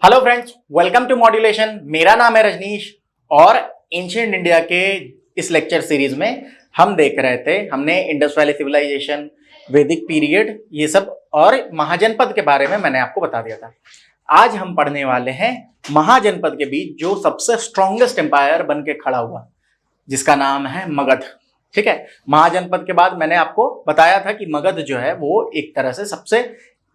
Hello friends, welcome to modulation. मेरा नाम है रजनीश और एंशिएंट इंडिया के इस लेक्चर सीरीज में हम देख रहे थे, हमने इंडस वैली सिविलाइजेशन, वैदिक पीरियड, ये सब और महाजनपद के बारे में मैंने आपको बता दिया था। आज हम पढ़ने वाले हैं महाजनपद के बीच जो सबसे स्ट्रॉन्गेस्ट एम्पायर बन के खड़ा हुआ, जिसका नाम है मगध। ठीक है, महाजनपद के बाद मैंने आपको बताया था कि मगध जो है वो एक तरह से सबसे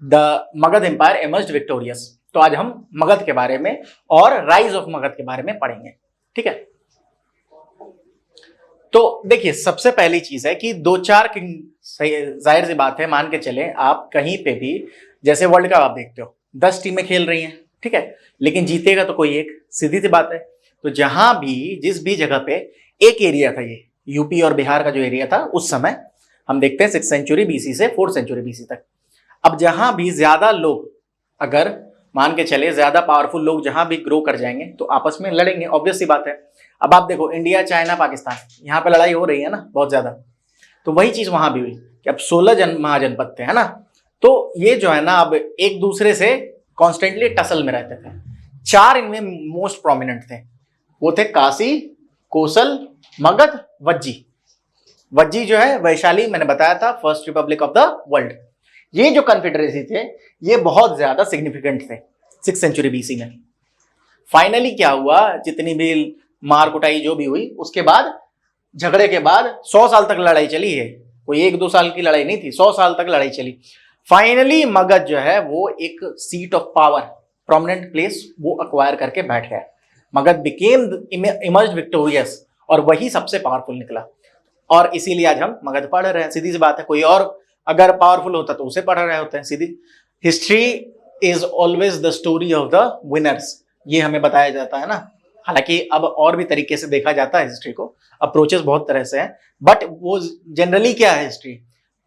the Magadha empire emerged victorious. तो आज हम मगध के बारे में और राइज ऑफ मगध के बारे में पढ़ेंगे। ठीक है, तो देखिए सबसे पहली चीज है कि दो चार किंग, जाहिर सी बात है, मान के चले आप कहीं पे भी, जैसे वर्ल्ड कप आप देखते हो 10 टीमें खेल रही हैं, ठीक है, लेकिन जीतेगा तो कोई एक, सीधी सी बात है। तो जहां भी जिस भी जगह पे एक एरिया था, ये यूपी और बिहार का जो एरिया था उस समय, हम देखते हैं 6th सेंचुरी बीसी से 4th सेंचुरी बीसी तक। अब जहां भी ज्यादा लोग, अगर मान के चले ज्यादा पावरफुल लोग जहां भी ग्रो कर जाएंगे तो आपस में लड़ेंगे, ऑब्वियस सी बात है। अब आप देखो इंडिया, चाइना, पाकिस्तान, यहाँ पे लड़ाई हो रही है ना बहुत ज्यादा। तो वही चीज वहां भी हुई कि अब 16 महाजनपद थे, है ना, तो ये जो है ना अब एक दूसरे से कॉन्स्टेंटली टसल में रहते थे। 4 इनमें मोस्ट प्रोमिनेंट थे, वो थे काशी, कोसल, मगध, वज्जी। वज्जी जो है वैशाली, मैंने बताया था first Republic of the world. ये जो कन्फेडरेसी थे ये बहुत ज्यादा सिग्निफिकेंट थे 6th सेंचुरी बीसी में। फाइनली क्या हुआ, जितनी भी मार कुटाई जो भी हुई, उसके बाद झगड़े के बाद 100 साल तक लड़ाई चली है, कोई 1-2 साल की लड़ाई नहीं थी, 100 साल तक लड़ाई चली। फाइनली मगध जो है वो एक seat of power, prominent place वो अक्वायर करके बैठ गया। मगध बिकेम इमर्ज्ड विक्टोरियस और वही सबसे पावरफुल निकला। और इसीलिए आज हम मगध पढ़ रहे हैं, सीधी सी बात है। कोई और अगर पावरफुल होता तो उसे पढ़ रहे होते हैं। सीधी history is always the story of the winners, ये हमें बताया जाता है ना। हालांकि अब और भी तरीके से देखा जाता है हिस्ट्री को, अप्रोचेस बहुत तरह से हैं, बट वो जनरली क्या है, हिस्ट्री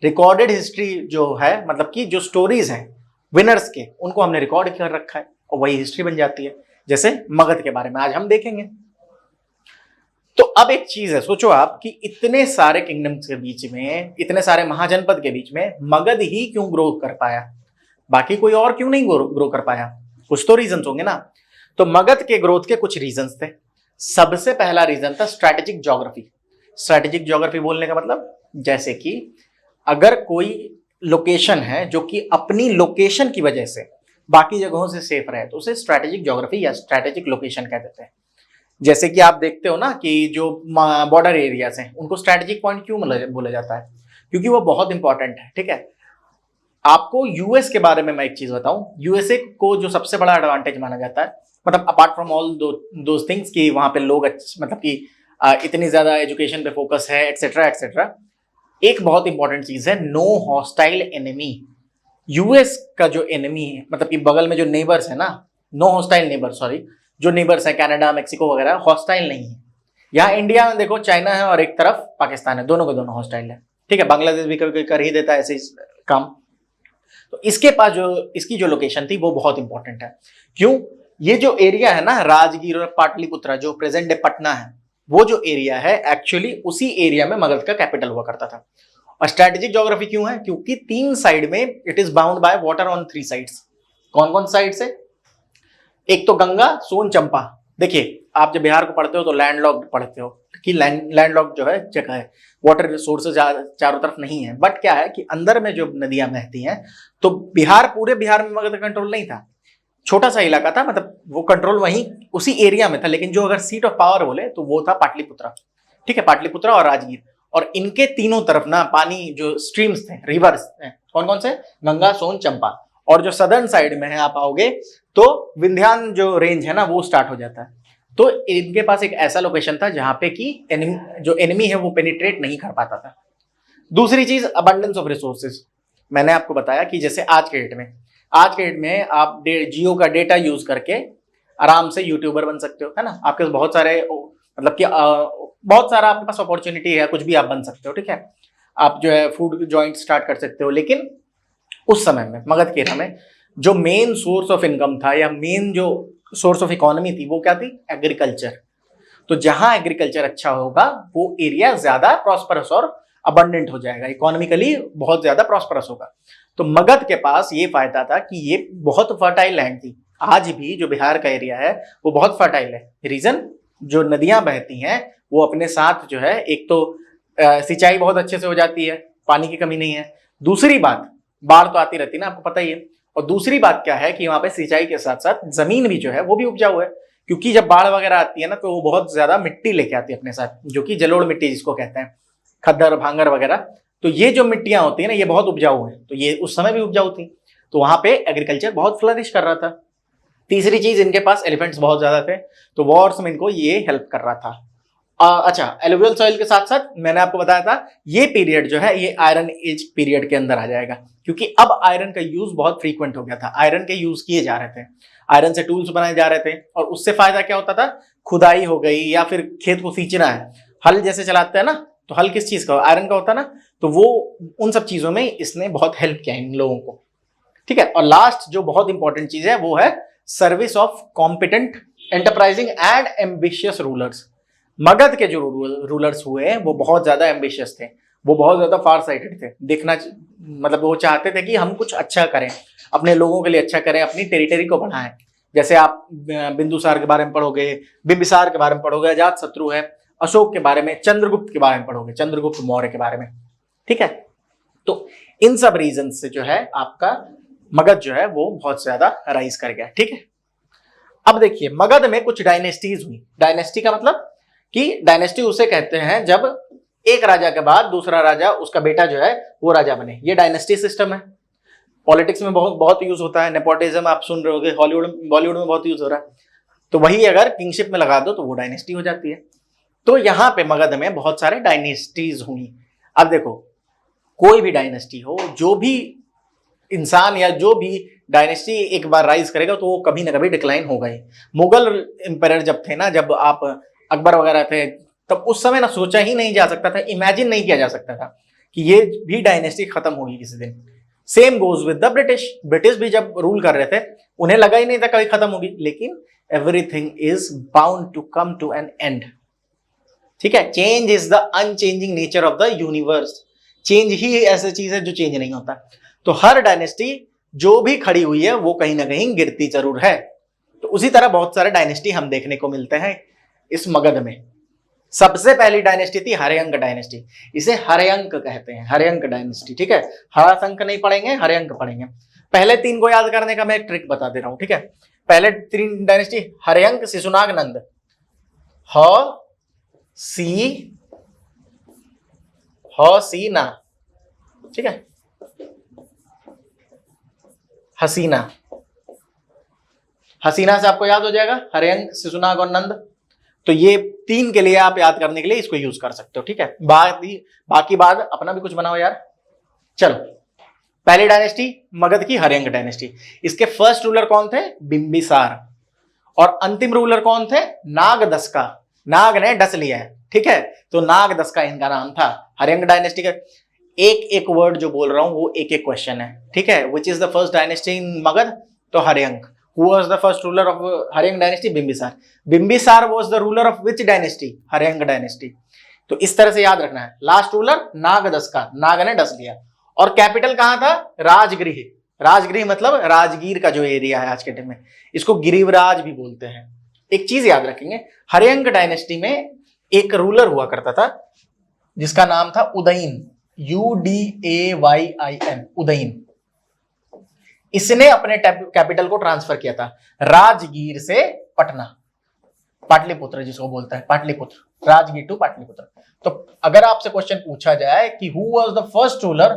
रिकॉर्डेड हिस्ट्री जो है, मतलब कि जो स्टोरीज हैं विनर्स के, उनको हमने रिकॉर्ड कर रखा है और वही हिस्ट्री बन जाती है। जैसे मगध के बारे में आज हम देखेंगे। तो अब एक चीज है, सोचो आप कि इतने सारे किंगडम्स के बीच में, इतने सारे महाजनपद के बीच में मगध ही क्यों ग्रो कर पाया, बाकी कोई और क्यों नहीं ग्रो कर पाया? कुछ तो रीजंस होंगे ना। तो मगध के ग्रोथ के कुछ रीजंस थे। सबसे पहला रीजन था स्ट्रैटेजिक ज्योग्राफी। स्ट्रैटेजिक ज्योग्राफी बोलने का मतलब, जैसे कि अगर कोई लोकेशन है जो कि अपनी लोकेशन की वजह से बाकी जगहों से सेफ रहे तो उसे स्ट्रैटेजिक ज्योग्राफी या स्ट्रैटेजिक लोकेशन कह देते हैं। जैसे कि आप देखते हो ना कि जो बॉर्डर एरियाज हैं उनको स्ट्रैटेजिक पॉइंट क्यों बोला जाता है, क्योंकि वो बहुत इंपॉर्टेंट है। ठीक है, आपको यूएस के बारे में मैं एक चीज बताऊं, यूएसए को जो सबसे बड़ा एडवांटेज माना जाता है, मतलब apart from all those things कि वहां पे लोग मतलब कि इतनी ज्यादा एजुकेशन पे फोकस है, एक्सेट्रा एक्सेट्रा, एक बहुत इंपॉर्टेंट चीज है, नो हॉस्टाइल एनिमी। यूएस का जो एनिमी है, मतलब कि बगल में जो नेबर्स है ना, नो हॉस्टाइल नेबर, सॉरी, जो नेबर्स है कनाडा, मेक्सिको वगैरह, हॉस्टाइल नहीं है। यहाँ इंडिया में देखो चाइना है और एक तरफ पाकिस्तान है, दोनों के दोनों हॉस्टाइल है। ठीक है, बांग्लादेश भी कभी कर ही देता है ऐसे काम। तो इसके पास जो इसकी जो लोकेशन थी वो बहुत इंपॉर्टेंट है। क्यों? ये जो एरिया है ना, राजगीर और पाटलिपुत्रा, जो प्रेजेंट डे पटना है, वो जो एरिया है एक्चुअली उसी एरिया में मगध का कैपिटल हुआ करता था। और स्ट्रैटेजिक ज्योग्राफी क्यों है? क्योंकि 3 साइड में it is bound by water on 3 sides. कौन कौन साइड से? एक तो गंगा, सोन, चंपा। देखिए आप जब बिहार को पढ़ते हो तो लैंडलॉक्ड पढ़ते हो कि लैंडलॉक्ड जो है जगह है, वाटर रिसोर्सेज चारों तरफ नहीं है। बट क्या है कि अंदर में जो नदियां बहती हैं, तो पूरे बिहार में मगध कंट्रोल नहीं था, छोटा सा इलाका था, मतलब वो कंट्रोल वहीं उसी एरिया में था। लेकिन जो अगर सीट ऑफ पावर बोले तो वो था पाटलिपुत्रा। ठीक है, पाटलिपुत्रा और राजगीर, और इनके तीनों तरफ ना पानी जो स्ट्रीम्स थे, रिवर्स थे, कौन कौन से? गंगा, सोन, चंपा। और जो सदर्न साइड में है आप आओगे तो विंध्यान जो रेंज है ना वो स्टार्ट हो जाता है। तो इनके पास एक ऐसा लोकेशन था जहां पे कि जो एनिमी है वो पेनिट्रेट नहीं कर पाता था। दूसरी चीज, अबंडेंस ऑफ रिसोर्सेज। मैंने आपको बताया कि जैसे आज के डेट में आप जियो का डेटा यूज करके आराम से यूट्यूबर बन सकते हो, है ना। आपके पास बहुत सारे, मतलब कि बहुत सारा आपके पास अपॉर्चुनिटी है, कुछ भी आप बन सकते हो। ठीक है, आप जो है फूड जॉइंट स्टार्ट कर सकते हो। लेकिन उस समय में, मगध के एरा में, जो मेन सोर्स ऑफ इनकम था या मेन जो सोर्स ऑफ इकोनॉमी थी वो क्या थी? एग्रीकल्चर। तो जहां एग्रीकल्चर अच्छा होगा वो एरिया ज्यादा प्रॉस्परस और अबंडेंट हो जाएगा, इकोनॉमिकली बहुत ज्यादा प्रॉस्परस होगा। तो मगध के पास ये फायदा था कि ये बहुत फर्टाइल लैंड थी। आज भी जो बिहार का एरिया है वो बहुत फर्टाइल है। रीजन, जो नदियां बहती हैं वो अपने साथ जो है, एक तो सिंचाई बहुत अच्छे से हो जाती है, पानी की कमी नहीं है। दूसरी बात, बाढ़ तो आती रहती है ना, आपको पता ही है। और दूसरी बात क्या है कि वहां पे सिंचाई के साथ साथ जमीन भी जो है वो भी उपजाऊ है, क्योंकि जब बाढ़ वगैरह आती है ना तो वो बहुत ज्यादा मिट्टी लेके आती है अपने साथ, जो कि जलोढ़ मिट्टी जिसको कहते हैं, खद्दर भांगर वगैरह। तो ये जो मिट्टियां होती है ना ये बहुत उपजाऊ है, तो ये उस समय भी उपजाऊ थी, तो वहां पे एग्रीकल्चर बहुत फ्लरिश कर रहा था। तीसरी चीज, इनके पास एलिफेंट्स बहुत ज्यादा थे, तो वॉर्स में इनको ये हेल्प कर रहा था। अच्छा, एलुवियल सॉइल के साथ साथ मैंने आपको बताया था ये पीरियड जो है ये आयरन एज पीरियड के अंदर आ जाएगा, क्योंकि अब आयरन का यूज बहुत फ्रीक्वेंट हो गया था, आयरन के यूज किए जा रहे थे, आयरन से टूल्स बनाए जा रहे थे, और उससे फायदा क्या होता था, खुदाई हो गई या फिर खेत को सींचना है, हल जैसे चलाते हैं ना, तो हल किस चीज का, आयरन का होता है ना, तो वो उन सब चीजों में इसने बहुत हेल्प किया इन लोगों को। ठीक है, और लास्ट जो बहुत इंपॉर्टेंट चीज है वो है service of competent, enterprising and ambitious rulers. Magadh के जो रूलर्स हुए वो बहुत ज्यादा एम्बिशियस थे, वो बहुत ज्यादा फार साइटेड थे, देखना मतलब वो चाहते थे कि हम कुछ अच्छा करें, अपने लोगों के लिए अच्छा करें, अपनी टेरिटरी को बढ़ाएं। जैसे आप बिंदुसार के बारे में पढ़ोगे, बिंबिसार के बारे में पढ़ोगे, अजातशत्रु है, अशोक के बारे में, चंद्रगुप्त के बारे में पढ़ोगे, चंद्रगुप्त मौर्य के बारे में। ठीक है, तो इन सब रीजन से जो है आपका मगध जो है वो बहुत ज्यादा राइज कर गया। ठीक है, अब देखिए मगध में कुछ डायनेस्टीज हुई। डायनेस्टी का मतलब कि डायनेस्टी उसे कहते हैं जब एक राजा के बाद दूसरा राजा, उसका बेटा जो है वो राजा बने, ये डायनेस्टी सिस्टम है। पॉलिटिक्स में बहुत बहुत यूज होता है, नेपोटिज्म आप सुन रहे होगे, हॉलीवुड बॉलीवुड में बहुत यूज हो रहा है, तो वही अगर किंगशिप में लगा दो तो वो डायनेस्टी हो जाती है। तो यहाँ पे मगध में बहुत सारे डायनेस्टीज हुई। अब देखो, कोई भी डायनेस्टी हो, जो भी इंसान या जो भी डायनेस्टी एक बार राइज करेगा तो वो कभी ना कभी डिक्लाइन होगा ही। मुगल एम्पायर जब थे ना, जब आप अकबर वगैरह थे, तब उस समय ना सोचा ही नहीं जा सकता था, इमेजिन नहीं किया जा सकता था कि ये भी डायनेस्टी खत्म होगी किसी दिन। Same goes with the British. British भी जब रूल कर रहे थे उन्हें लगा ही नहीं था कभी खत्म होगी, लेकिन everything is bound to come to an end. ठीक है, change is the unchanging nature of the universe. Change ही ऐसी चीज है जो चेंज नहीं होता। तो हर डायनेस्टी जो भी खड़ी हुई है वो कहीं ना कहीं गिरती जरूर है। तो उसी तरह बहुत सारे डायनेस्टी हम देखने को मिलते हैं इस मगध में। सबसे पहली डायनेस्टी थी हर्यंक डायनेस्टी, इसे हर्यंक कहते हैं, हर्यंक डायनेस्टी। ठीक है, हरा अंक नहीं पढ़ेंगे, हर्यंक पढ़ेंगे। पहले तीन को याद करने का मैं एक ट्रिक बता दे रहा हूं। ठीक है, पहले तीन डायनेस्टी हर्यंक, शिशुनाग, नंद। ह सी ना, ठीक है, हसीना। हसीना से आपको याद हो जाएगा हर्यंक, शिशुनाग और नंद। तो ये तीन के लिए आप याद करने के लिए इसको यूज कर सकते हो। ठीक है, बाकी बाद अपना भी कुछ बनाओ यार। चलो, पहली डायनेस्टी मगध की हर्यंक डायनेस्टी। इसके फर्स्ट रूलर कौन थे? बिंबिसार। और अंतिम रूलर कौन थे? नागदस्का। नाग ने डस लिया है, ठीक है, तो नागदस्का इनका नाम था। हर्यंक डायनेस्टी का एक एक वर्ड जो बोल रहा हूं वो एक एक क्वेश्चन है। ठीक है, which is the first dynasty in Magadha? तो Haryanka. Who was the first ruler of Haryang dynasty? Bimbisara. Bimbisara was the ruler of which dynasty? Haryanka dynasty. तो इस तरह से याद रखना है। लास्ट रूलर नागदस्का, नाग ने डस लिया। और कैपिटल कहां था? राजगृह। राजगृह मतलब राजगीर का जो एरिया है आज के टाइम में, इसको गिरिवराज भी बोलते हैं। एक चीज याद रखेंगे, हर्यंक डायनेस्टी में एक रूलर हुआ करता था जिसका नाम था उदयन, UDAYIN, उदयन। इसने अपने कैपिटल को ट्रांसफर किया था राजगीर से पटना, पाटलिपुत्र जिसको बोलता है, पाटलिपुत्र, राजगीर टू पाटलिपुत्र। तो अगर आपसे क्वेश्चन पूछा जाए कि who was the first ruler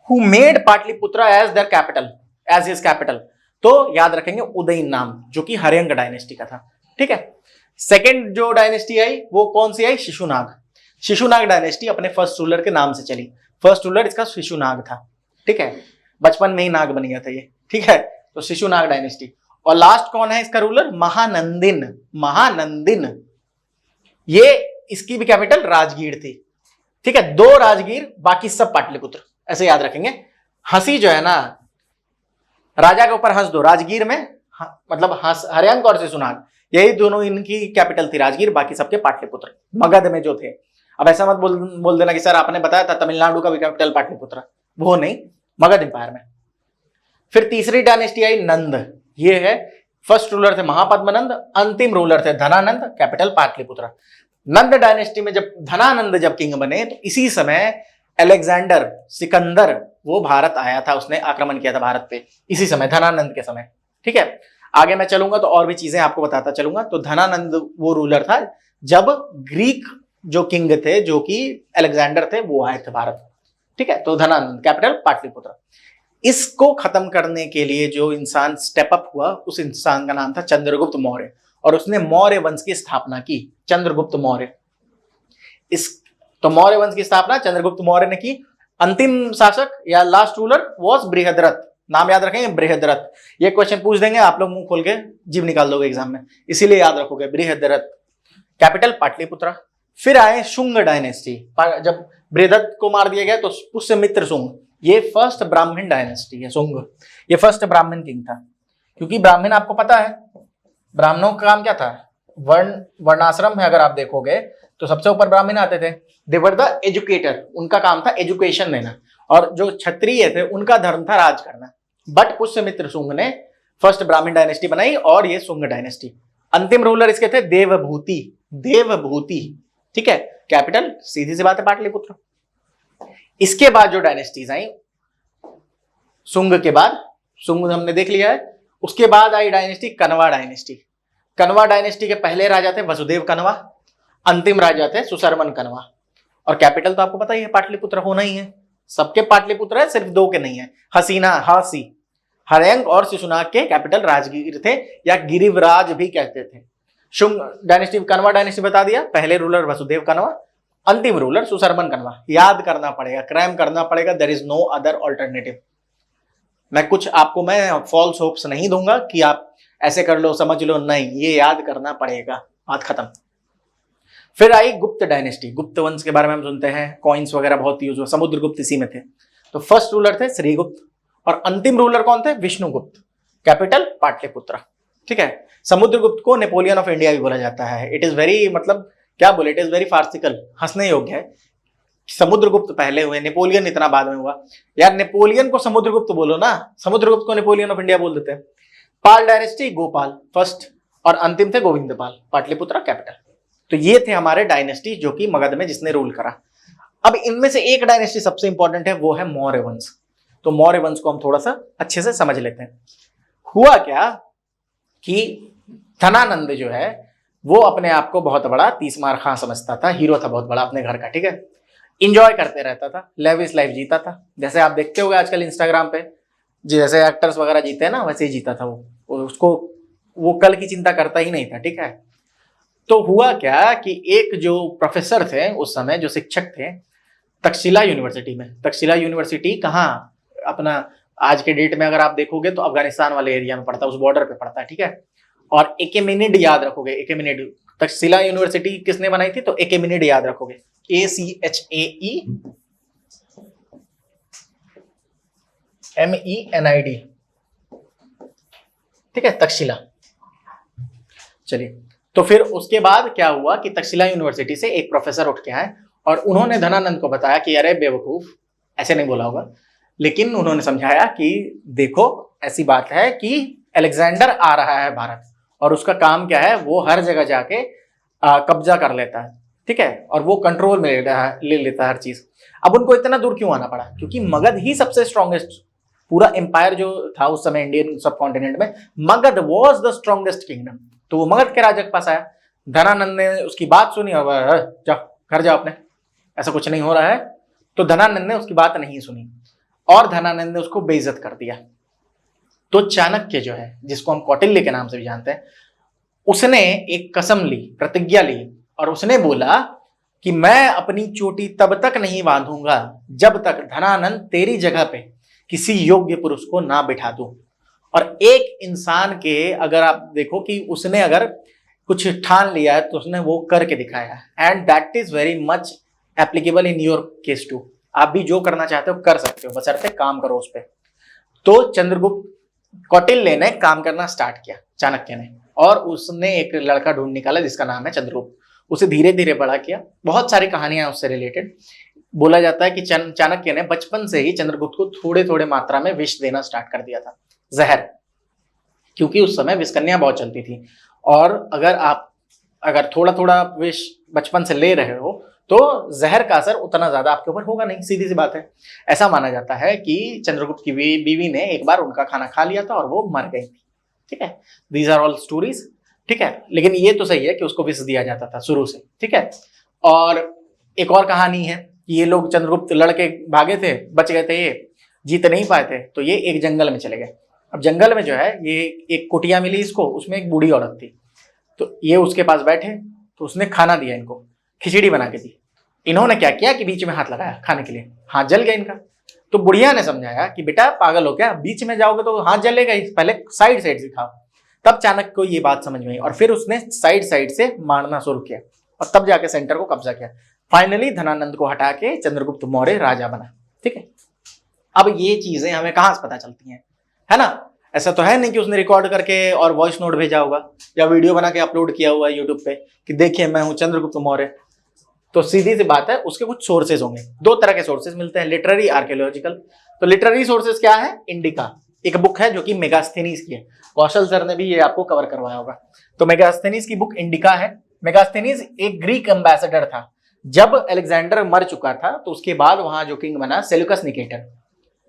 who made Pataliputra as their capital, as his capital, तो याद रखेंगे उदयन नाम, जो कि हर्यंक डायनेस्टी का था। ठीक है, सेकेंड जो डायनेस्टी आई वो कौन सी आई? शिशुनाग। शिशुनाग डायनेस्टी अपने फर्स्ट रूलर के नाम से चली। फर्स्ट रूलर इसका शिशुनाग था। ठीक है, बचपन में ही नाग बन गया था ये। ठीक है, तो शिशुनाग डायनेस्टी। और लास्ट कौन है इसका रूलर? महानंदिन। महानंदिन, ये इसकी भी कैपिटल राजगीर थी। ठीक है, दो राजगीर, बाकी सब पाटलिपुत्र, ऐसे याद रखेंगे। हंसी जो है ना, राजा के ऊपर हंस दो, राजगीर में मतलब हर्यंक और शिशुनाग, यही दोनों इनकी कैपिटल थी राजगीर, बाकी सबके पाटलिपुत्र मगध में जो थे। अब ऐसा मत बोल देना कि सर आपने बताया था तमिलनाडु का भी कैपिटल पाटलिपुत्र, वो नहीं, मगध एम्पायर में। फिर तीसरी डायनेस्टी आई नंद। ये है फर्स्ट रूलर थे महापद्मनंद, अंतिम रूलर थे धनानंद, कैपिटल पाटलिपुत्र। नंद डायनेस्टी में जब धनानंद जब किंग बने तो इसी समय अलेक्जेंडर सिकंदर वो भारत आया था, उसने आक्रमण किया था भारत पे इसी समय, धनानंद के समय। ठीक है, आगे मैं चलूंगा तो और भी चीजें आपको बताता चलूंगा। तो धनानंद वो रूलर था जब ग्रीक जो किंग थे, जो कि अलेक्जेंडर थे, वो आए थे भारत। ठीक है, तो धनानंद, कैपिटल पाटलिपुत्र। इसको खत्म करने के लिए जो इंसान स्टेप अप हुआ, उस इंसान का नाम था चंद्रगुप्त मौर्य, और उसने मौर्य वंश की स्थापना की, चंद्रगुप्त मौर्य। इस तो मौर्य वंश की स्थापना चंद्रगुप्त मौर्य ने की। अंतिम शासक या लास्ट रूलर वाज बृहद्रथ, नाम याद रखेंगे बृहद्रथ। ये क्वेश्चन पूछ देंगे, आप लोग मुंह खोल के जीभ निकाल दोगे एग्जाम में, इसीलिए याद रखोगे बृहद्रथ, कैपिटल पाटलिपुत्र। फिर आए शुंग डायनेस्टी, जब बृहद्रथ को मार दिया गया तो पुष्यमित्र शुंग, ये फर्स्ट ब्राह्मण डायनेस्टी है शुंग, ये फर्स्ट ब्राह्मण किंग था। क्योंकि ब्राह्मण आपको पता है ब्राह्मणों का काम क्या था, वर्णाश्रम में अगर आप देखोगे तो सबसे ऊपर ब्राह्मण आते थे, दे वर द एजुकेटर, उनका काम था एजुकेशन देना, और जो क्षत्रिय थे उनका धर्म था राज करना। बट पुष्यमित्र शुंग ने फर्स्ट ब्राह्मण डायनेस्टी बनाई, और ये शुंग डायनेस्टी। अंतिम रूलर इसके थे देवभूति, देवभूति। ठीक है, कैपिटल सीधी सी बात है पाटलिपुत्र। इसके बाद जो डायनेस्टीज आई शुंग के बाद, शुंग हमने देख लिया है, उसके बाद आई dynasty Kanva dynasty. Kanva dynasty के पहले राजा थे वसुदेव कण्वा, अंतिम राजा थे सुशर्मन कण्वा, और कैपिटल तो आपको पता ही है पाटलिपुत्र होना ही है, सबके पाटलिपुत्र है, सिर्फ दो के नहीं है, हसीना हासी हरयंग और शिशुनाग के कैपिटल राजगीर थे, या गिरिवराज भी कहते थे। शुंग डायनेस्टी, कण्वा डायनेस्टी बता दिया, पहले रूलर वसुदेव कण्वा, अंतिम रूलर सुशर्मन कण्वा। याद करना पड़ेगा, क्रैम करना पड़ेगा, there is no other alternative. मैं फॉल्स होप्स नहीं दूंगा कि आप ऐसे कर लो समझ लो, नहीं, ये याद करना पड़ेगा, बात खत्म। फिर आई गुप्त डायनेस्टी, गुप्त वंश के बारे में हम सुनते हैं, कॉइन्स वगैरह बहुत यूज हुआ, समुद्रगुप्त इसी में थे। तो फर्स्ट रूलर थे श्रीगुप्त, और अंतिम रूलर कौन थे, विष्णुगुप्त, कैपिटल पाटलिपुत्र। ठीक है, समुद्रगुप्त को नेपोलियन ऑफ इंडिया भी बोला जाता है। इट इज वेरी, मतलब क्या बोले, इट इज वेरी फार्सिकल, हंसने योग्य है। समुद्रगुप्त पहले हुए, नेपोलियन इतना बाद में हुआ। यार नेपोलियन को समुद्रगुप्त बोलो ना, समुद्रगुप्त को नेपोलियन ऑफ इंडिया बोल देते हैं। पाल डायनेस्टी, गोपाल फर्स्ट, और अंतिम थे गोविंदपाल, पाटलिपुत्र कैपिटल। तो ये थे हमारे डायनेस्टी जो कि मगध में जिसने रूल करा। अब इनमें से एक डायनेस्टी सबसे इंपॉर्टेंट है, वो है मौर्य वंश। तो मौर्य वंश को हम थोड़ा सा अच्छे से समझ लेते हैं। हुआ क्या कि धनानंद जो है वो अपने आप को बहुत बड़ा तीसमार खां समझता था, हीरो था बहुत बड़ा अपने घर का। ठीक है, इंजॉय करते रहता था, लेविश लाइफ जीता था, जैसे आप देखते होगे आजकल इंस्टाग्राम पे जैसे एक्टर्स वगैरह जीते हैं ना, वैसे ही जीता था वो। उसको वो कल की चिंता करता ही नहीं था। ठीक है, तो हुआ क्या कि एक जो प्रोफेसर थे उस समय, जो शिक्षक थे तक्षशिला यूनिवर्सिटी में, तक्षशिला यूनिवर्सिटी कहाँ, अपना आज के डेट में अगर आप देखोगे तो अफगानिस्तान वाले एरिया में पड़ता है, उस बॉर्डर पे पड़ता है। ठीक है, और एकेमेनिड याद रखोगे, एकेमेनिड, तक्षशिला यूनिवर्सिटी किसने बनाई थी, तो एकेमेनिड याद रखोगे, ACHAEMENID। ठीक है, तक्षशिला। चलिए, तो फिर उसके बाद क्या हुआ कि तक्षशिला यूनिवर्सिटी से एक प्रोफेसर उठ के आए, और उन्होंने धनानंद को बताया कि अरे बेवकूफ, ऐसे नहीं बोला होगा, लेकिन उन्होंने समझाया कि देखो ऐसी बात है कि अलेक्जेंडर आ रहा है भारत, और उसका काम क्या है, वो हर जगह जाके कब्जा कर लेता है। ठीक है, और वो कंट्रोल में ले लेता है हर चीज। अब उनको इतना दूर क्यों आना पड़ा, क्योंकि मगध ही सबसे स्ट्रॉन्गेस्ट, पूरा एम्पायर जो था उस समय इंडियन सब कॉन्टिनेंट में, Magadh was the strongest kingdom. तो वो मगध के राजा के पास आया, धनानंद ने उसकी बात सुनी, और जाओ घर जाओ अपने, ऐसा कुछ नहीं हो रहा है। तो धनानंद ने उसकी बात नहीं सुनी, और धनानंद ने उसको बेइज्जत कर दिया। तो चाणक्य जो है, जिसको हम कौटिल्य के नाम से भी जानते हैं, उसने एक कसम ली, प्रतिज्ञा ली, और उसने बोला कि मैं अपनी चोटी तब तक नहीं बांधूंगा जब तक धनानंद तेरी जगह पे किसी योग्य पुरुष को ना बिठा दूं। और एक इंसान के अगर आप देखो कि उसने अगर कुछ ठान लिया है तो उसने वो करके दिखाया, and that is very much applicable in your case too. आप भी जो करना चाहते हो कर सकते हो, बशर्ते काम करो उस पर। तो चंद्रगुप्त कौटिल्य ने काम करना स्टार्ट किया, चाणक्य ने, और उसने एक लड़का ढूंढ निकाला जिसका नाम है चंद्रगुप्त। उसे धीरे धीरे बड़ा किया, बहुत सारी कहानियां उससे रिलेटेड। बोला जाता है कि चाणक्य ने बचपन से ही चंद्रगुप्त को थोड़े थोड़े मात्रा में विष देना स्टार्ट कर दिया था, जहर। क्योंकि उस समय विषकन्या बहुत चलती थी, और अगर थोड़ा थोड़ा विष बचपन से ले रहे हो तो जहर का असर उतना ज्यादा आपके ऊपर होगा नहीं, सीधी सी बात है। ऐसा माना जाता है कि चंद्रगुप्त की बीवी ने एक बार उनका खाना खा लिया था और वो मर गई थी, ठीक है। दीज आर ऑल स्टोरीज, ठीक है। लेकिन ये तो सही है कि उसको विष दिया जाता था शुरू से, ठीक है। और एक और कहानी है कि ये लोग, चंद्रगुप्त लड़के भागे थे, बच गए थे, ये जीत नहीं पाए थे, तो ये एक जंगल में चले गए। अब जंगल में जो है ये एक कुटिया मिली इसको, उसमें एक बूढ़ी औरत थी, तो ये उसके पास बैठे, तो उसने खाना दिया इनको, खिचड़ी बना के दी। इन्होंने क्या किया कि बीच में हाथ लगाया खाने के लिए, हाथ जल गया इनका। तो बुढ़िया ने समझाया कि बेटा पागल हो क्या, बीच में जाओगे तो हाथ जलेगा ही, पहले साइड साइड से खाओ। तब चाणक्य को ये बात समझ में आई और फिर उसने साइड साइड से मारना शुरू किया और तब जाके सेंटर को कब्जा किया। फाइनली धनानंद को हटा के चंद्रगुप्त मौर्य राजा बना, ठीक है। अब ये चीजें हमें कहां से पता चलती हैं, है ना। ऐसा तो है नहीं कि उसने रिकॉर्ड करके और वॉइस नोट भेजा होगा या वीडियो बना के अपलोड किया हुआ है यूट्यूब पे कि देखिए मैं हूं चंद्रगुप्त मौर्य। तो सीधी सी बात है, उसके कुछ सोर्सेज होंगे। दो तरह के सोर्सेज मिलते हैं, लिटरेरी, आर्कियोलॉजिकल। तो लिटरेरी सोर्सेज क्या है, इंडिका एक बुक है जो कि मेगास्थेनीज की है, कौशल सर ने भी ये आपको कवर करवाया होगा। तो मेगास्थेनीज की बुक इंडिका है। मेगास्थेनीज एक ग्रीक एम्बेसडर था। जब अलेक्जेंडर मर चुका था तो उसके बाद वहां जो किंग बना सेल्यूकस निकेटर।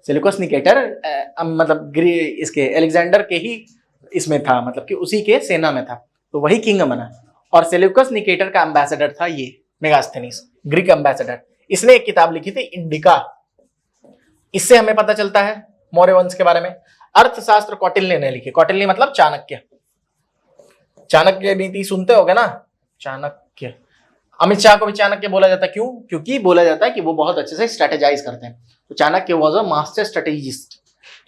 सेल्यूकस निकेटर मतलब इसके अलेक्जेंडर के ही इसमें था, मतलब कि उसी के सेना में था, तो वही किंग बना। और सेल्यूकस निकेटर का एम्बेसडर था ये मेगास्थेनीज, ग्रीक एम्बेसडर। इसने एक किताब लिखी थी इंडिका। इससे हमें पता चलता है मौर्य वंश के बारे में। अर्थशास्त्र कौटिल्य ने लिखी, कौटिल्य मतलब चाणक्य। चाणक्य नीति सुनते होगे ना, चाणक्य। अमित शाह को भी चाणक्य बोला जाता है, क्यों? क्योंकि बोला जाता है कि वो बहुत अच्छे से स्ट्रेटेजाइज करते हैं। तो Chanakya was a master strategist.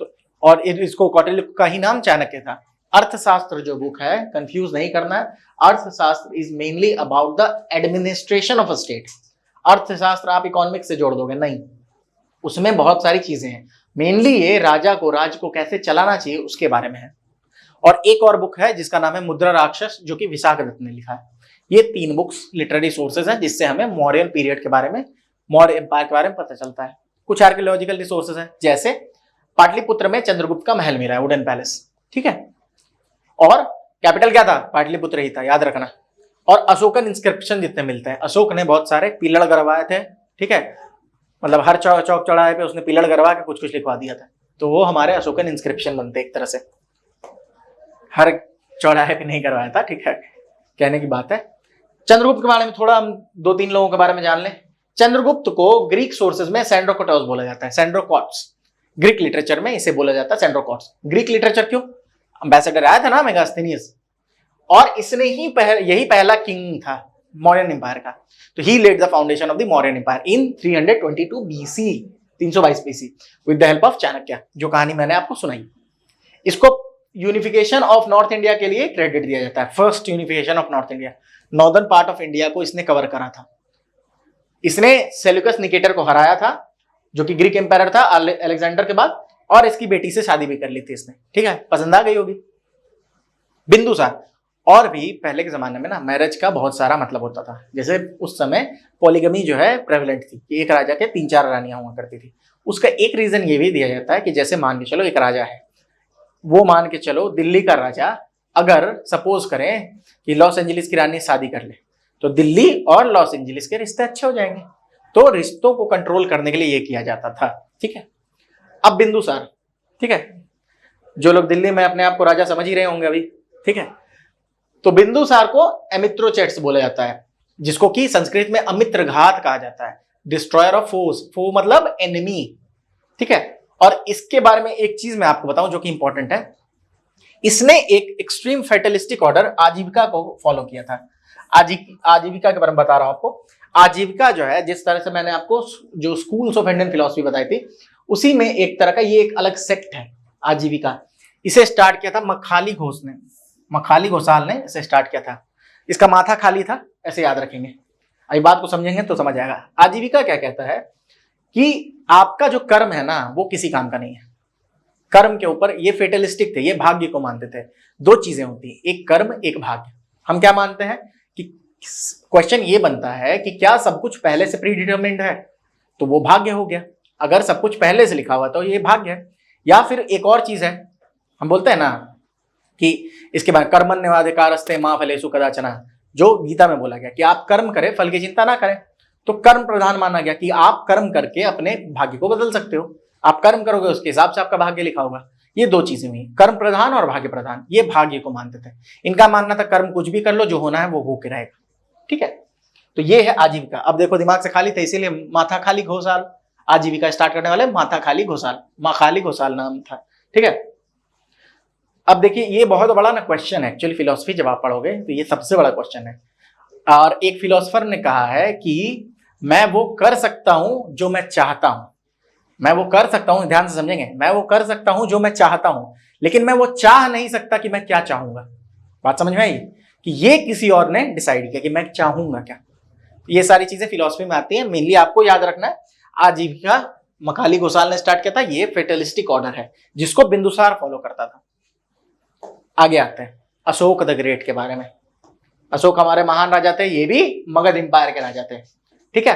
तो और इसको कौटिल्य का ही नाम चाणक्य था। अर्थशास्त्र जो बुक है, कंफ्यूज नहीं करना है, अर्थशास्त्र is mainly about the administration of a state. अर्थशास्त्र आप इकोनॉमिक्स से जोड़ दोगे नहीं, उसमें बहुत सारी चीजें हैं। मेनली ये राजा को, राज्य को कैसे चलाना चाहिए उसके बारे में है। और एक और बुक है जिसका नाम है मुद्रा राक्षस, जो कि विशाखदत्त ने लिखा है। ये 3 बुक्स लिटरेरी सोर्सेज हैं जिससे हमें मौर्यन पीरियड के बारे में, मौर्य एम्पायर के बारे में पता चलता है। कुछ आर्कियोलॉजिकल रिसोर्सेज हैं, जैसे पाटलिपुत्र में चंद्रगुप्त का महल मिला है, वुडन पैलेस, ठीक है। और कैपिटल क्या था? पाटलिपुत्र ही था, याद रखना। और अशोकन इंस्क्रिप्शन जितने मिलते हैं, अशोक ने बहुत सारे पिलड़ गड़वाए थे, ठीक है। मतलब हर चौक चौराहे पे उसने पिलड़ गड़वा के कुछ कुछ लिखवा दिया था, तो वो हमारे अशोकन इंस्क्रिप्शन बनते एक तरह से। हर चौराहे पे नहीं करवाया था, ठीक है, कहने की बात है। चंद्रगुप्त के बारे में थोड़ा हम 2-3 लोगों के बारे में जान लें। चंद्रगुप्त को ग्रीक सोर्सेज में सेंड्रोकोटस बोला जाता है, सेंड्रोकोट्स। ग्रीक लिटरेचर में इसे बोला जाता है सेंड्रोकोट्स। ग्रीक लिटरेचर क्यों? एम्बेसडर आया था ना मेगास्थेनियस, और इसने ही यही पहला किंग था मौर्यन एम्पायर का। तो he led the foundation of the Mauryan empire in 322 BC, 322 BC, with the help of Chanakya, जो कहानी मैंने आपको सुनाई। इसको यूनिफिकेशन ऑफ नॉर्थ इंडिया के लिए क्रेडिट दिया जाता है, first unification of north India. Northern part of India को इसने कवर करा था। इसने सेल्यूकस निकेटर को हराया था, जो कि ग्रीक एम्पायर था अलेक्जेंडर के बाद, और इसकी बेटी से शादी भी कर ली थी इसने, ठीक है, पसंद आ गई होगी। बिंदुसार। और भी पहले के जमाने में ना मैरिज का बहुत सारा मतलब होता था, जैसे उस समय पॉलीगमी जो है प्रेवलेंट थी कि एक राजा के 3-4 रानियां हुआ करती थी। उसका एक रीजन ये भी दिया जाता है कि जैसे मान के चलो एक राजा है, वो मान के चलो दिल्ली का राजा अगर सपोज करें कि लॉस एंजलिस की रानी शादी कर ले, तो दिल्ली और लॉस एंजलिस के रिश्ते अच्छे हो जाएंगे। तो रिश्तों को कंट्रोल करने के लिए ये किया जाता था, ठीक है। अब बिंदुसार, ठीक है, जो लोग दिल्ली में अपने आप को राजा समझ ही रहे होंगे अभी, ठीक है। तो बिंदुसार को एमित्रोचेट्स बोला जाता है, जिसको कि संस्कृत में अमित्र घात कहा जाता है, डिस्ट्रॉयर ऑफ फोर्स। फो मतलब एनिमी, ठीक है। और इसके बारे में एक चीज मैं आपको बताऊं जो कि इंपॉर्टेंट है, इसने एक एक्सट्रीम फेटलिस्टिक ऑर्डर आजीविका को फॉलो किया था। आजीविका के बारे में बता रहा हूं आपको। आजीविका जो है, जिस तरह से मैंने आपको जो स्कूल्स ऑफ इंडियन फिलोसफी बताई थी, उसी में एक तरह का ये एक अलग सेक्ट है आजीविका। इसे स्टार्ट किया था मखाली घोष ने, मखाली घोषाल ने इसे स्टार्ट किया था। इसका माथा खाली था, ऐसे याद रखेंगे। अभी बात को समझेंगे तो समझ आएगा। आजीविका क्या कहता है कि आपका जो कर्म है ना, वो किसी काम का नहीं है। कर्म के ऊपर ये फेटलिस्टिक थे, ये भाग्य को मानते थे। 2 चीजें होती है, एक कर्म एक भाग्य। हम क्या मानते हैं कि क्वेश्चन ये बनता है कि क्या सब कुछ पहले से प्री डिटरमिन्ड है, तो वो भाग्य हो गया। अगर सब कुछ पहले से लिखा हुआ तो ये भाग्य है। या फिर एक और चीज है, हम बोलते हैं ना कि इसके बाद कर्मण्येवाधिकारस्ते मा फलेषु कदाचन, जो गीता में बोला गया कि आप कर्म करें, फल की चिंता ना करें। तो कर्म प्रधान माना गया कि आप कर्म करके अपने भाग्य को बदल सकते हो, आप कर्म करोगे उसके हिसाब से आपका भाग्य लिखा होगा। ये दो चीजें हुई, कर्म प्रधान और भाग्य प्रधान, ये भाग्य को मानते थे। इनका मानना था कर्म कुछ भी कर लो, जो होना है वो होके रहेगा। ठीक है, तो ये है आजीविका। अब देखो दिमाग से खाली था, इसीलिए माथा खाली घोषाल, आजीविका स्टार्ट करने वाले माथा खाली घोषाल, माँ खाली घोषाल नाम था। ठीक है, अब देखिए ये बहुत बड़ा ना क्वेश्चन है एक्चुअली, फिलोसफी जब आप पढ़ोगे तो ये सबसे बड़ा क्वेश्चन है। और एक फिलोसोफर ने कहा है कि मैं वो कर सकता हूं जो मैं चाहता हूं, मैं वो कर सकता हूं, ध्यान से समझेंगे, मैं वो कर सकता हूं जो मैं चाहता हूं, लेकिन मैं वो चाह नहीं सकता कि मैं क्या चाहूंगा। बात समझ में आई कि ये किसी और ने डिसाइड किया कि मैं चाहूंगा क्या। ये सारी चीजें फिलोसफी में आती है। मेनली आपको याद रखना है, आजीविका मखाली घोषाल ने स्टार्ट किया था। ये फेटलिस्टिक ऑर्डर है जिसको बिंदुसार फॉलो करता था। आगे आते हैं अशोक द ग्रेट के बारे में। अशोक हमारे महान राजा थे, ये भी मगध एम्पायर के राजा थे। ठीक है,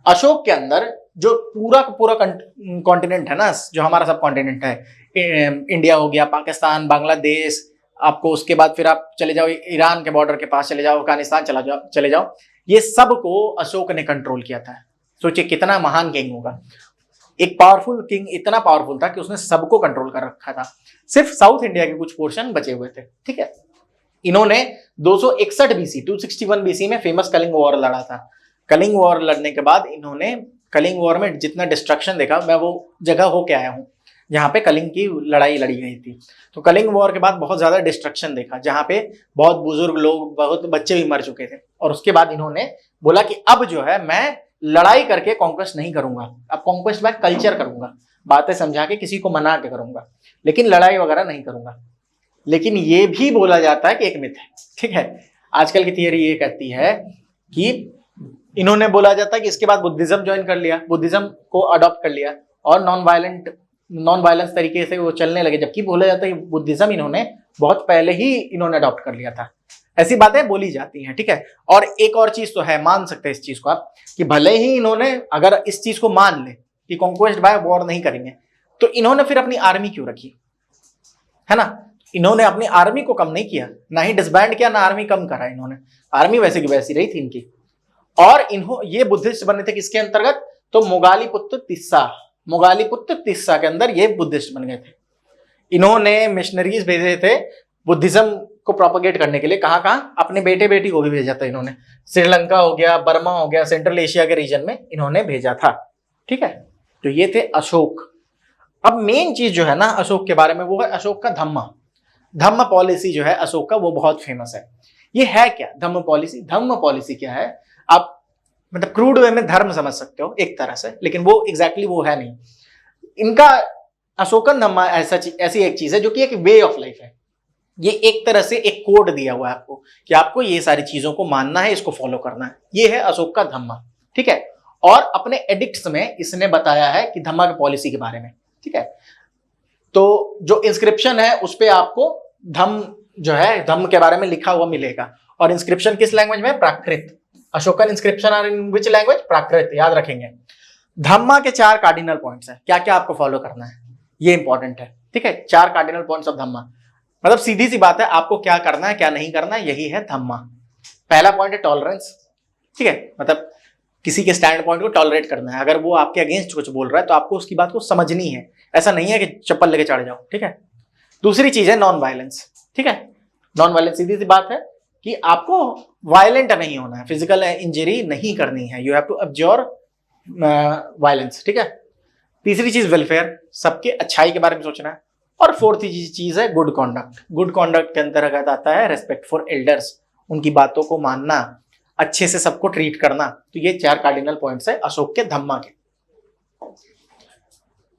अशोक के अंदर जो पूरा पूरा कॉन्टिनेंट है ना, जो हमारा सब कॉन्टिनेंट है, इंडिया हो गया, पाकिस्तान, बांग्लादेश, आपको उसके बाद फिर आप चले जाओ ईरान के बॉर्डर के पास चले जाओ, अफगानिस्तान चले जाओ, ये सब को अशोक ने कंट्रोल किया था। सोचिए कितना महान किंग होगा। एक पावरफुल किंग इतना पावरफुल था कि उसने सबको कंट्रोल कर रखा था। सिर्फ साउथ इंडिया के कुछ पोर्शन बचे हुए थे। ठीक है, इन्होंने 261 बीसी 261 बीसी में फेमस कलिंग वॉर लड़ा था। कलिंग वॉर लड़ने के बाद इन्होंने कलिंग वॉर में जितना डिस्ट्रक्शन देखा, मैं वो जगह होके आया हूँ जहाँ पे कलिंग की लड़ाई लड़ी गई थी। तो कलिंग वॉर के बाद बहुत ज्यादा डिस्ट्रक्शन देखा, जहाँ पे बहुत बुजुर्ग लोग, बहुत बच्चे भी मर चुके थे। और उसके बाद इन्होंने बोला कि अब जो है मैं लड़ाई करके कॉन्क्वेस्ट नहीं करूंगा, अब कॉन्क्वेस्ट मैं कल्चर करूंगा, बातें समझा के किसी को मना के करूंगा, लेकिन लड़ाई वगैरह नहीं करूंगा। लेकिन ये भी बोला जाता है कि एक मिथ है। ठीक है, आजकल की थियरी ये कहती है कि इन्होंने बोला जाता है कि इसके बाद बुद्धिज्म ज्वाइन कर लिया, बुद्धिज्म को अडॉप्ट कर लिया और नॉन वायलेंस तरीके से वो चलने लगे, जबकि बोला जाता है कि बुद्धिज्म इन्होंने बहुत पहले ही इन्होंने अडॉप्ट कर लिया था। ऐसी बातें बोली जाती हैं। ठीक है, और एक और चीज तो है, मान सकते हैं इस चीज को आप, कि भले ही इन्होंने अगर इस चीज को मान ले कि कॉन्क्वेस्ट बाय वॉर नहीं करेंगे, तो इन्होंने फिर अपनी आर्मी क्यों रखी, है ना। इन्होंने अपनी आर्मी को कम नहीं किया, ना ही डिसबैंड किया, ना आर्मी कम करा इन्होंने। आर्मी वैसे की वैसी रही थी इनकी। और ये बुद्धिस्ट बने थे किसके अंतर्गत, तो मोगालीपुत्र तिस्सा के अंदर ये बुद्धिस्ट बन गए थे। इन्होंने मिशनरीज भेजे थे बुद्धिज्म को प्रोपोगेट करने के लिए। कहां कहां, अपने बेटे बेटी को भी भेजा था इन्होंने। श्रीलंका हो गया, बर्मा हो गया, सेंट्रल एशिया के रीजन में इन्होंने भेजा था। ठीक है, तो ये थे अशोक। अब मेन चीज जो है ना अशोक के बारे में, वो है अशोक का धम्म पॉलिसी जो है अशोक का, वो बहुत फेमस है। ये है क्या धम्म पॉलिसी क्या है, आप मतलब क्रूड वे में धर्म समझ सकते हो एक तरह से, लेकिन वो एग्जैक्टली वो है नहीं। इनका अशोकन धम्मा ऐसी एक चीज है जो कि एक वे ऑफ लाइफ है। ये एक तरह से एक कोड दिया हुआ है आपको कि आपको ये सारी चीजों को मानना है, इसको फॉलो करना है। ये है अशोक का धम्मा। ठीक है, और अपने एडिक्ट्स में इसने बताया है कि धम्मा की पॉलिसी के बारे में। ठीक है, तो जो इंस्क्रिप्शन है उस पर आपको धम्म के बारे में लिखा हुआ मिलेगा। और इंस्क्रिप्शन किस लैंग्वेज में, Prakrit. Ashokan inscription are in which language, Prakrit. याद रखेंगे। धम्मा के 4 कार्डिनल पॉइंट्स हैं, क्या क्या आपको फॉलो करना है, ये इंपॉर्टेंट है। ठीक है, 4 कार्डिनल पॉइंट्स ऑफ धम्मा, मतलब सीधी सी बात है, आपको क्या करना है क्या नहीं करना है, यही है धम्मा। पहला पॉइंट है टॉलरेंस। ठीक है, मतलब किसी के स्टैंड पॉइंट को टॉलरेट करना है। अगर वो आपके अगेंस्ट कुछ बोल रहा है तो आपको उसकी बात को समझनी है, ऐसा नहीं है कि चप्पल लेके चढ़ जाओ। ठीक है, दूसरी चीज है नॉन वायलेंस। ठीक है, नॉन वायलेंस सीधी सी बात है कि आपको वायलेंट नहीं होना है, फिजिकल इंजरी नहीं करनी है, you have to absorb violence. ठीक है, तीसरी चीज वेलफेयर, सबके अच्छाई के बारे में सोचना है। और फोर्थ चीज है गुड कॉन्डक्ट। गुड कॉन्डक्ट के अंतर्गत आता है रेस्पेक्ट फॉर एल्डर्स, उनकी बातों को मानना, अच्छे से सबको ट्रीट करना। तो ये 4 कार्डिनल पॉइंट्स है अशोक के धम्मा के।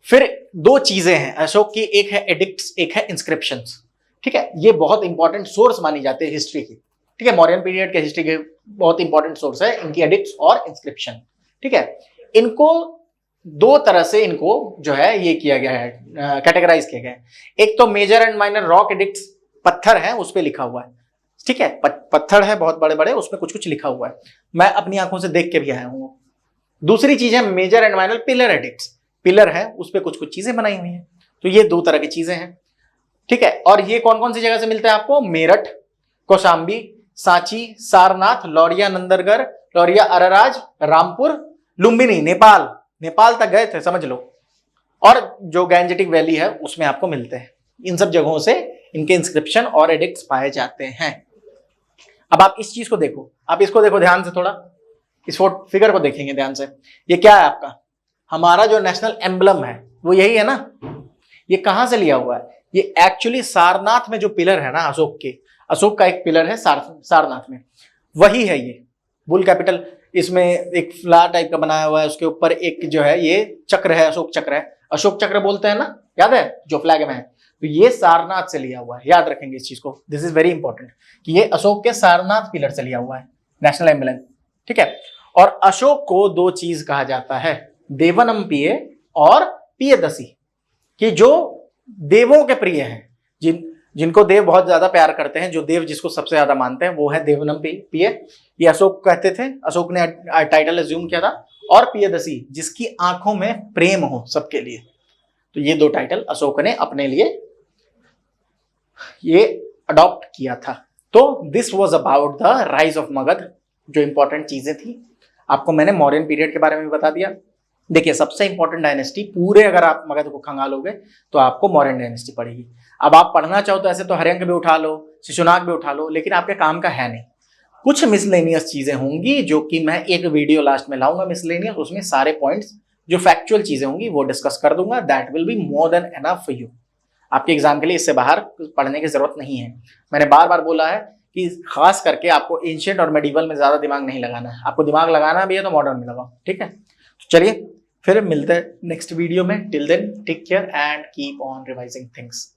फिर 2 चीजें हैं अशोक की, एक है एडिक्ट्स, एक है इंस्क्रिप्शंस। ठीक है, ये बहुत इंपॉर्टेंट सोर्स मानी जाती है हिस्ट्री की। ठीक है, मौर्यन पीरियड के हिस्ट्री के बहुत इंपॉर्टेंट सोर्स है इनकी एडिक्ट्स और इंस्क्रिप्शन। ठीक है, इनको 2 तरह से इनको जो है ये किया गया है, कैटेगराइज किया गया है। एक तो major and minor rock edicts, पत्थर है उस पर लिखा हुआ है। ठीक है, पत्थर है बहुत बड़े बड़े, उसमें कुछ कुछ लिखा हुआ है, मैं अपनी आंखों से देख के भी आया हूं। दूसरी चीज है major and minor pillar edicts, pillar है उस पर कुछ कुछ चीजें बनाई हुई है। तो ये 2 तरह की चीजें हैं। ठीक है। और ये कौन कौन सी जगह से मिलते हैं आपको? मेरठ, कौशाम्बी, सांची, सारनाथ, लौरिया नंदरगढ़, लौरिया अरराज, रामपुर, लुम्बिनी, नेपाल, नेपाल तक गए थे समझ लो। और जो गैंजेटिक वैली है उसमें आपको मिलते हैं। इन सब जगहों से इनके इंस्क्रिप्शन और एडिक्ट्स पाए जाते हैं। अब आप इस चीज को देखो, आप इसको देखो ध्यान से, थोड़ा इस फिगर को देखेंगे ध्यान से। ये क्या है आपका? हमारा जो नेशनल एम्बलम है वो यही है ना। ये कहां से लिया हुआ है? ये एक्चुअली सारनाथ में जो पिलर है ना अशोक के, अशोक का एक पिलर है सारनाथ में, वही है ये बुल कैपिटल। इसमें एक फ्लावर टाइप का बनाया हुआ है, उसके ऊपर एक जो है ये चक्र है, अशोक चक्र है। अशोक चक्र बोलते हैं ना, याद है जो फ्लैग में है। तो ये सारनाथ से लिया हुआ है, याद रखेंगे इस चीज को। दिस इज वेरी इंपॉर्टेंट कि ये अशोक के सारनाथ पिलर से लिया हुआ है नेशनल एम्बलम, ठीक है। और अशोक को दो चीज कहा जाता है, देवनम पिय और पियदसी, कि जो देवों के प्रिय हैं, जिनको देव बहुत ज्यादा प्यार करते हैं, जो देव जिसको सबसे ज्यादा मानते हैं, वो है देवनम पिय। ये अशोक कहते थे, अशोक ने टाइटल एज्यूम किया था। और पियदसी, जिसकी आंखों में प्रेम हो सबके लिए। तो ये दो टाइटल अशोक ने अपने लिए ये अडॉप्ट किया था। तो this was about the rise of Magadh. जो इंपॉर्टेंट चीजें थी आपको मैंने मौर्यन पीरियड के बारे में बता दिया। देखिए सबसे इंपॉर्टेंट डायनेस्टी पूरे, अगर आप मगध को खंगालोगे तो आपको मौर्यन डायनेस्टी पड़ेगी। अब आप पढ़ना चाहो तो ऐसे तो हर्यंक भी उठा लो, शिशुनाग भी उठा लो, लेकिन आपके काम का है नहीं। कुछ मिसलेनियस चीजें होंगी जो कि मैं एक वीडियो लास्ट में लाऊंगा मिसलेनियस, उसमें सारे पॉइंट्स जो फैक्चुअल चीजें होंगी वो डिस्कस कर दूंगा। That will be more than enough for you. आपके एग्जाम के लिए इससे बाहर पढ़ने की जरूरत नहीं है। मैंने बार बार बोला है कि खास करके आपको एंशिएंट और मेडिवल में ज्यादा दिमाग नहीं लगाना है। आपको दिमाग लगाना भी है तो मॉडर्न में लगाओ, ठीक है। तो चलिए फिर मिलते हैं नेक्स्ट वीडियो में। Till then take care and keep on revising things.